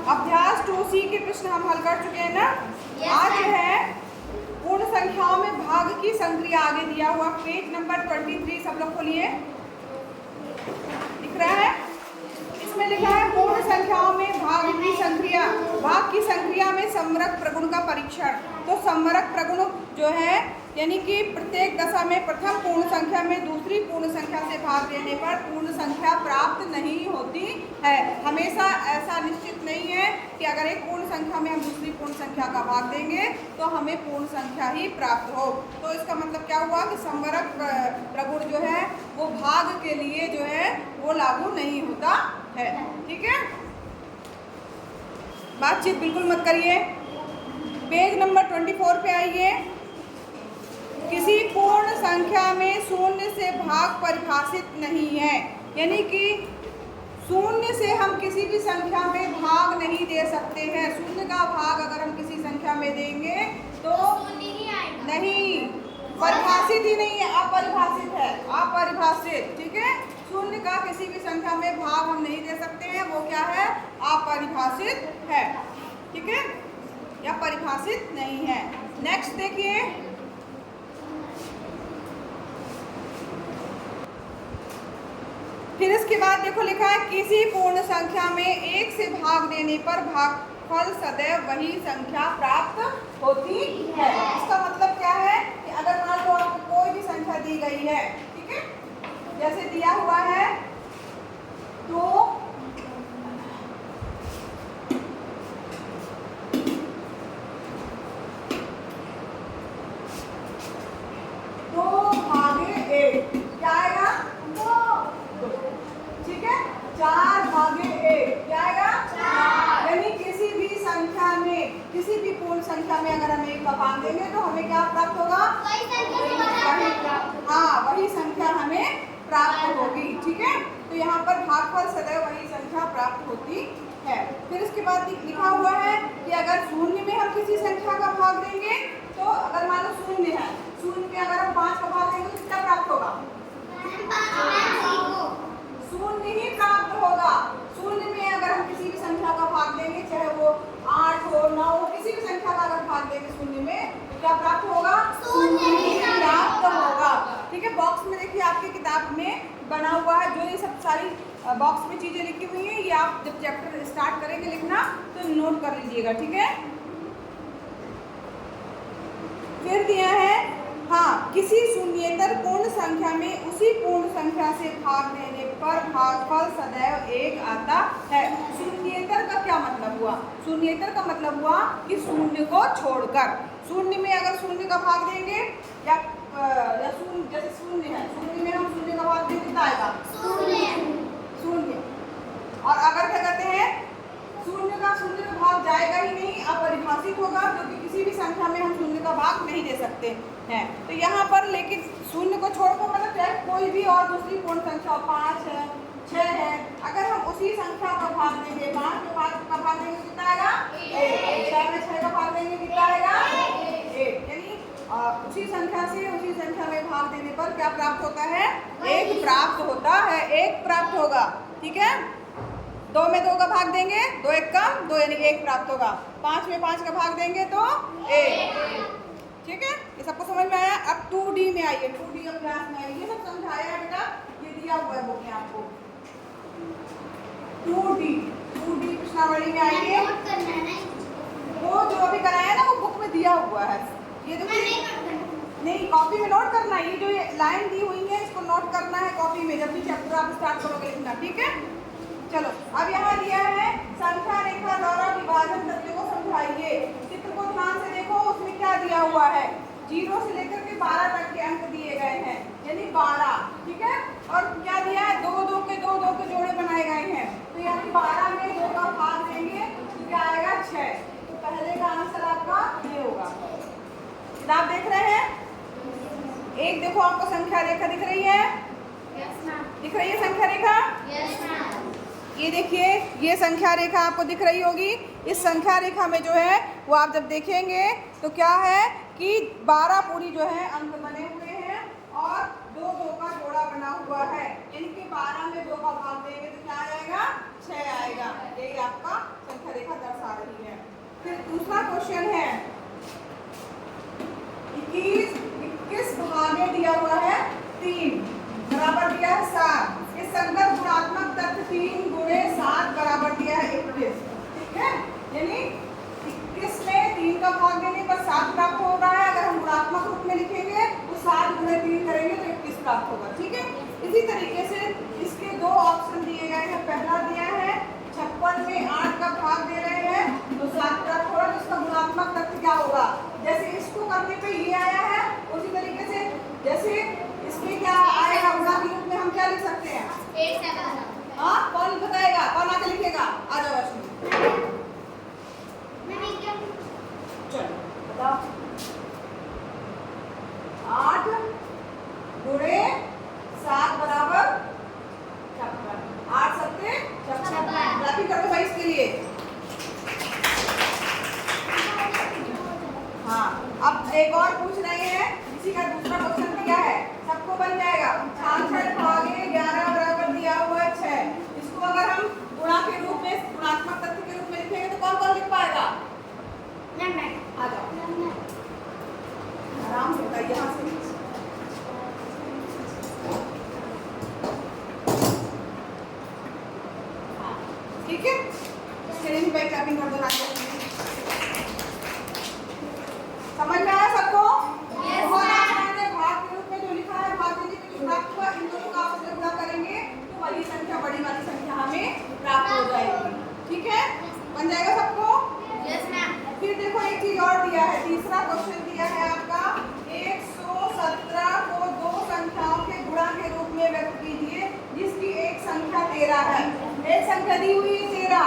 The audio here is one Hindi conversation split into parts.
अभ्यास 2C के प्रश्न हम हल कर चुके हैं ना। आज है पूर्ण संख्याओं में भाग की संक्रिया, आगे दिया हुआ पेज नंबर 23 सब लोग खोलिए, दिख रहा है। इसमें लिखा है पूर्ण संख्याओं में भाग की संक्रिया, भाग की संक्रिया में समरक प्रगुण का परीक्षण। तो समरक प्रगुण जो है यानी कि प्रत्येक दशा में प्रथम पूर्ण संख्या में दूसरी पूर्ण संख्या से भाग देने पर पूर्ण संख्या प्राप्त नहीं होती है। हमेशा ऐसा निश्चित नहीं है कि अगर एक पूर्ण संख्या में हम दूसरी पूर्ण संख्या का भाग देंगे तो हमें पूर्ण संख्या ही प्राप्त हो। तो इसका मतलब क्या हुआ कि समरक प्रगुण जो है वो भाग के लिए जो है वो लागू नहीं होता है। ठीक है, बातचीत बिल्कुल मत करिए। पेज नंबर 24 पे आइए। किसी पूर्ण संख्या में शून्य से भाग परिभाषित नहीं है, यानी कि शून्य से हम किसी भी संख्या में भाग नहीं दे सकते हैं। शून्य का भाग अगर हम किसी संख्या में देंगे तो नहीं, परिभाषित ही नहीं है, अपरिभाषित है, अपरिभाषित। ठीक है, शून्य का किसी भी संख्या में भाग हम नहीं दे सकते हैं, वो क्या है, अपरिभाषित है। ठीक है, या परिभाषित नहीं है। नेक्स्ट देखिए, फिर इसके बाद देखो लिखा है किसी पूर्ण संख्या में एक से भाग देने पर भागफल सदैव वही संख्या प्राप्त होती है। इसका मतलब क्या है कि अगर मान लो आपको कोई भी संख्या दी गई है, ठीक है, जैसे दिया हुआ है तो 2/1 क्या आएगा, 2। ठीक है, 4/1 क्या आएगा, 4। यानी किसी भी संख्या में, किसी भी पूर्ण संख्या में अगर हम एक का भाग देंगे तो हमें क्या प्राप्त होगा, वही संख्या हमें प्राप्त होगी। ठीक है, तो यहाँ पर भागफल सदैव वही संख्या प्राप्त होती है। फिर इसके बाद लिखा हुआ है कि अगर शून्य में हम किसी संख्या का भाग देंगे तो अगर मान लो शून्य है, शून्य में अगर हम 5 का भाग देंगे तो कितना प्राप्त होगा, शून्य ही प्राप्त होगा। शून्य में अगर हम किसी भी संख्या का भाग देंगे, चाहे वो 8 हो, 9 हो, किसी भी संख्या का अगर भाग देंगे शून्य में, क्या प्राप्त होगा, शून्य ही प्राप्त होगा। ठीक है, बॉक्स में देखिए आपकी किताब में बना हुआ है, जो ये सब सारी बॉक्स में चीजें लिखी हुई हैं, ये आप जब चैप्टर स्टार्ट करेंगे लिखना तो नोट कर लीजिएगा। ठीक है, फिर दिया है हाँ, किसी शून्येतर पूर्ण संख्या में उसी पूर्ण संख्या से भाग देने पर भागफल सदैव 1 आता है। शून्येतर का क्या मतलब हुआ, शून्येतर का मतलब हुआ कि शून्य को छोड़कर, शून्य में अगर शून्य का भाग देंगे या शून्य, जैसे शून्य है, शून्य में हम शून्य का भाग देंगे कितना आएगा, शून्य। और अगर क्या कहते हैं, शून्य का भाग जाएगा ही नहीं, अपरिभाषित होगा, क्योंकि किसी भी संख्या में हम शून्य का भाग नहीं दे सकते हैं। तो यहाँ पर लेकिन शून्य को छोड़कर मतलब चाहे कोई भी और दूसरी पूर्ण संख्या 5 है, 6 है, अगर हम उसी संख्या का भाग देंगे, 5 के का भाग देंगे कितना आएगा, 1। 6 में 6 का भाग देंगे कितना आएगा, 1। यानी उसी संख्या से उसी संख्या में भाग देने पर क्या प्राप्त होता है, 1 प्राप्त होता है, 1 प्राप्त होगा। ठीक है, 2 में 2 का भाग देंगे, 2 1 कम 2 यानी 1 प्राप्त होगा। 5 में 5 का भाग देंगे तो 1। ठीक है, ये सबको समझ में आया। अब 2D में आइए, 2D अभ्यास में आइए, ये सब समझाया बेटा, ये दिया हुआ है बुक में आपको। 2D प्रश्नावली में आइए, वो जो अभी कराया ना वो बुक में दिया हुआ है। ये देखिए, नहीं कॉपी में नोट करना है, ये जो ये लाइन दी हुई है इसको नोट करना है कॉपी में, जब भी चैप्टर आप स्टार्ट करोगे लिखना। ठीक है, चलो अब यहाँ दिया है संख्या रेखा द्वारा विभाजन तथ्य को समझाइए। चित्र को ध्यान से देखो, उसमें क्या दिया हुआ है, 0 से लेकर के 12 तक के अंक दिए गए हैं, यानी 12। ठीक है, और क्या दिया है, 2 के जोड़े बनाए गए हैं, तो यानी 12 में 2 का भाग देंगे तो क्या आएगा, 6। तो पहले का आंसर आपका ये होगा। किताब देख रहे हैं, एक देखो आपको संख्या रेखा दिख रही है, दिख रही है संख्या रेखा, ये देखिए ये संख्या रेखा आपको दिख रही होगी। इस संख्या रेखा में जो है वो आप जब देखेंगे तो क्या है कि 12 पूरी जो है अंक बने हुए हैं और 2 का जोड़ा बना हुआ है, यानी कि 12 में 2 का भाग देंगे तो क्या आएगा, 6 आएगा। यही आपका संख्या मुख्य रेखा दर्शा रही है। फिर दूसरा क्वेश्चन है 21 भागे दिया हुआ है 3 बराबर दिया है 7। इस संगत गुणात्मक तत्व 3 गुणे 7 बराबर दिया है 21। ठीक है, यानी 21 में 3 का भाग देने पर 7 प्राप्त हो रहा है। अगर हम गुणात्मक रूप में लिखेंगे तो 7 गुणे 3 करेंगे तो 21 प्राप्त होगा। ठीक है, इसी तरीके से इसके दो ऑप्शन दिए गए हैं। पहला दिया है 56 में 8 का भाग दे रहे हैं तो 7 प्राप्त हो रहा है, तो इसका गुणात्मक तत्व क्या होगा? जैसे इसको करने पे ये आया है, उसी तरीके से जैसे इसमें क्या आएगा गुणा के रूप में हम क्या लिख सकते हैं? 8 7। हाँ, कौन बताएगा? कौन आके लिखेगा? आ जाओ अश्विनी। चलो बताओ। 8 गुणे 7 बराबर 56। 8 सत्ते 56। क्लैपिंग करो भाई इसके लिए। हाँ, अब एक और पूछ रहे हैं, इसी का दूसरा क्वेश्चन दिया है, सबको बन जाएगा। 66 भागे 11 बराबर दिया हुआ है 6। इसको अगर हम गुणा के रूप में, गुणात्मक तत्व के रूप में लिखेंगे तो कौन कौन लिख पाएगा? आ जाओ, आराम से बताइए। यहाँ से ठीक है, इसके लिए भी भाई क्लैपिंग कर दो ना। समझ में आया सबको? बहुत आसान है। भाग के रूप में जो लिखा है, भाग देने पे जो प्राप्त हुआ, इन दोनों का आपस में गुणा करेंगे तो वही संख्या, बड़ी वाली संख्या हमें प्राप्त हो जाएगी। ठीक है, बन जाएगा सबको? Yes ma'am. फिर देखो एक चीज और दिया है, तीसरा क्वेश्चन दिया है आपका 117 को दो संख्याओं के गुणा के रूप में व्यक्त कीजिए जिसकी एक संख्या 13 है। एक संख्या दी हुई है 13,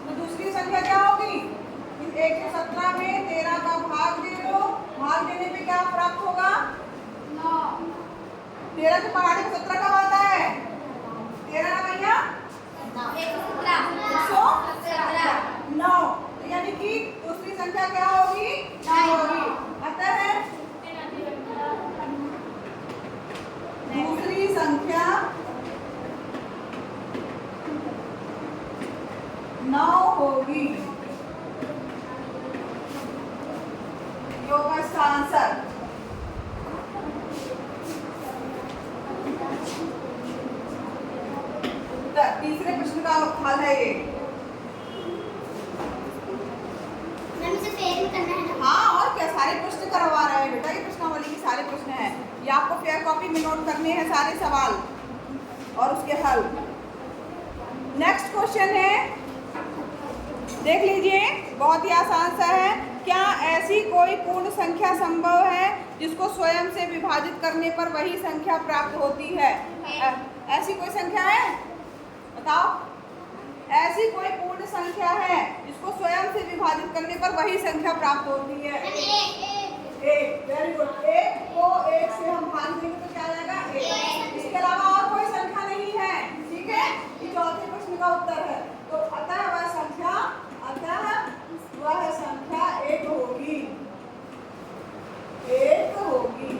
तो दूसरी संख्या क्या होगी? 117 में 13 का भाग दे दो, भाग देने पे क्या प्राप्त होगा? 9। 13 के पहाड़े को 17 कब आता है? 13 ना भैया? 9। यानी कि दूसरी संख्या क्या होगी? 9 होगी। अतः दूसरी संख्या 9 होगी। योग का आंसर तीसरे प्रश्न का हल है ये। हाँ, और क्या, सारे प्रश्न करवा रहे हैं बेटा, ये प्रश्नावली के सारे प्रश्न हैं। ये आपको फेयर कॉपी में नोट करने हैं सारे सवाल और उसके हल। नेक्स्ट क्वेश्चन है, देख लीजिए, बहुत ही आसान सा है। क्या ऐसी कोई पूर्ण संख्या संभव है जिसको स्वयं से विभाजित करने पर वही संख्या प्राप्त होती है? ऐसी कोई संख्या है? बताओ। ऐसी कोई पूर्ण संख्या है जिसको स्वयं से विभाजित करने पर वही संख्या प्राप्त होती है? एक। Very good. एक को एक से हम भाग देंगे तो क्या आएगा? एक। इसके अलावा और कोई संख्या नहीं है। ठीक है, ये चौथे प्रश्न का उत्तर है। तो अतः वह संख्या एक होगी। एक होगी।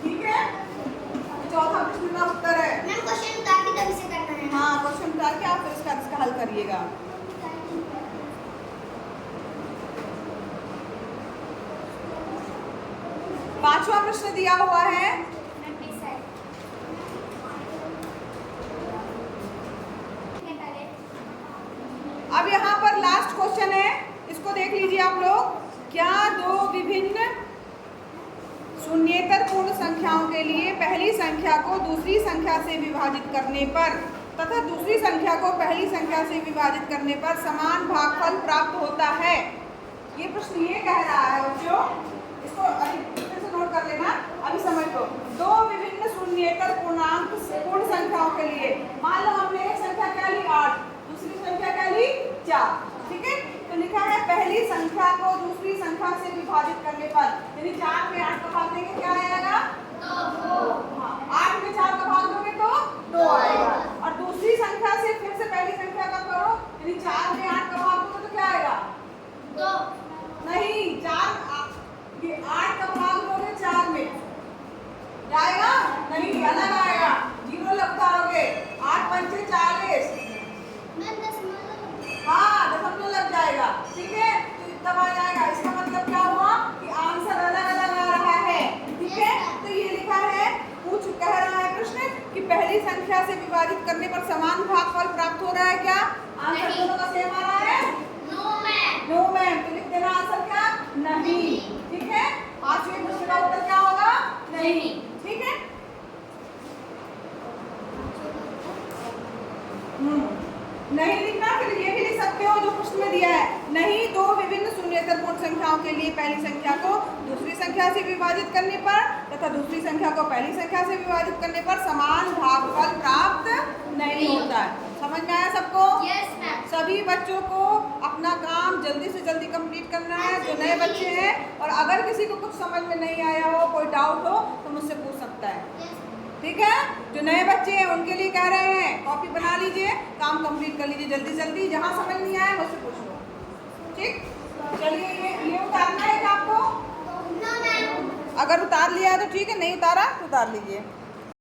ठीक है, चौथा प्रश्न का उत्तर है। मैम क्वेश्चन उतार के तभी से करना है। हाँ, क्वेश्चन उतार के आप फिर इसका हल करिएगा। पांचवा प्रश्न दिया हुआ है, अब यहाँ पर लास्ट क्वेश्चन है, इसको देख लीजिए आप लोग। क्या दो विभिन्न शून्येतर पूर्ण संख्याओं के लिए पहली संख्या को दूसरी संख्या से विभाजित करने पर तथा दूसरी संख्या को पहली संख्या से विभाजित करने पर समान भागफल प्राप्त होता है? ये प्रश्न ये कह रहा है बच्चों, इसको अभी फिर से नोट कर लेना, अभी समझ लो। दो विभिन्न शून्येतर पूर्णांक पूर्ण संख्याओं के लिए, मान लो हमने एक संख्या क्या ली 8, दूसरी संख्या क्या ली 4। ठीक है, तो लिखा है पहली संख्या को दूसरी संख्या से विभाजित करने पर, यानी 4 में 8 का भाग देंगे क्या आएगा? 2। हाँ, 8 में 4 का भाग दोगे तो 2 आएगा। और दूसरी संख्या से फिर से पहली संख्या का करो, यानी 4 में 8 का भाग दोगे तो क्या आएगा? 2। नहीं, ये 8 का भाग दोगे 4 में जाएगा? नहीं, अलग आएगा, 0 लगता रहोगे। 8 पंचे 40। हाँ, दशमलव लग जाएगा। करने पर समान भागफल प्राप्त हो रहा है क्या? आंसर नहीं। दोनों का सेम आ रहा है? No ma'am. No ma'am. तो लिख देना आंसर क्या? नहीं। ठीक है, 5वें प्रश्न का उत्तर क्या होगा? नहीं। ठीक है, नहीं लिखना, फिर ये भी लिख सकते हो जो प्रश्न में दिया है, नहीं दो विभिन्न शून्येतरपूर्ण संख्याओं के लिए पहली संख्या को दूसरी संख्या से विभाजित करने पर तथा दूसरी संख्या को पहली संख्या से विभाजित करने पर समान भागफल प्राप्त नहीं होता है। समझ में आया सबको? Yes ma'am. सभी बच्चों को अपना काम जल्दी से जल्दी कंप्लीट करना है, जो नए बच्चे हैं, और अगर किसी को कुछ समझ में नहीं आया हो, कोई डाउट हो तो मुझसे पूछ सकता है। ठीक है, जो नए बच्चे हैं उनके लिए कह रहे हैं कॉपी बना लीजिए, काम कंप्लीट कर लीजिए जल्दी जल्दी, जहाँ समझ नहीं आया मुझसे पूछ लो। ठीक, चलिए ये उतारना है आपको, नो मैम। अगर उतार लिया है तो ठीक है, नहीं उतारा तो उतार लीजिए।